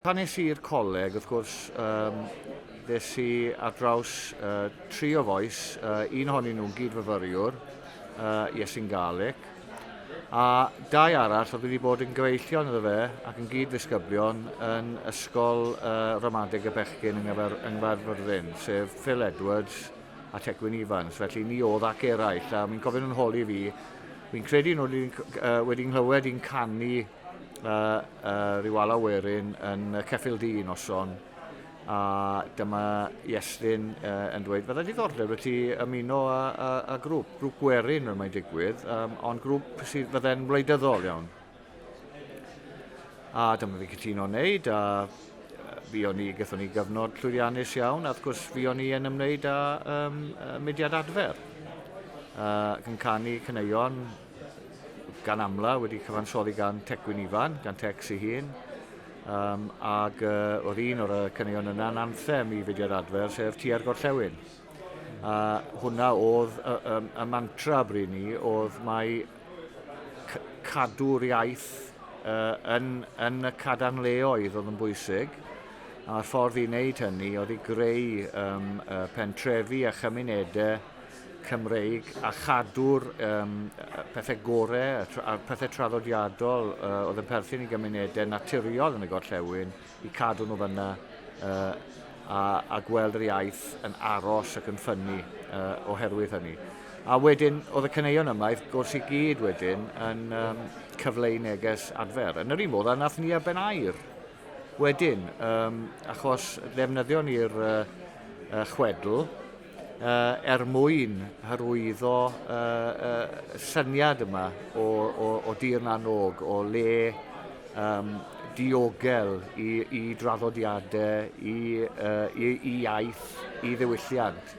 Pan nes i'r coleg, wrth gwrs, des i ar draws 3 o fois, un ohonyn nhw'n gydfyfyriwr, Iesu'n Galeg, a 2 arall oedd wedi bod yn gyfeillion iddo fe ac yn gydddisgyblion yn ysgol ramadeg y bechgyn yng Nghaerfyrddin, sef Phil Edwards a Tecwyn Evans. Felly ni oedd Ac Eraill, a mi'n gofyn yn holi fi. Mi'n credu nhw wedi nghlywed i'n canu ryw ala werin yn Ceffyl D noson, a dyma Iestyn yn dweud fydda diddordeb wedi ymuno a grŵp gwerin yn mae'n digwydd, ond grŵp sydd fydde'n wleidyddol iawn. A dyma fi cytuno wneud, a gaethon ni gyfnod llwyddiannus iawn, a wrth gwrs fuon ni yn ymwneud â mudiad adfer. Yn canu caneuon gan amla wedi cyfansoddi gan Tecwyn Ifan, gan Tecs ei hun, ac oedd un o'r caneuon yna'n anthem i fudiad adfer, sef Tua'r Gorllewin. Hwna oedd y mantra bryd ni, oedd mai cadw'r iaith yn y cadanleoedd oedd yn bwysig. A'r ffordd i wneud hynny oedd i greu pentrefi a chymunedau Cymreig a chadw'r pethau gorau a pethau traddodiadol oedd yn perthyn i gymunedau naturiol yn y Gorllewin i cadw nhw fyna a gweld yr iaith yn aros ac yn ffynnu oherwydd hynny. A wedyn, oedd y caneuon yma, gwrs i gyd wedyn, yn cyfleu neges adfer. Yn yr un modd, a nath ni a Ben Aur wedyn, achos ddefnyddio ni'r chwedl, mwyn hyrwyddo syniad yma o dir na nog, o le diogel i draddodiadau, i iaith, i ddiwylliant.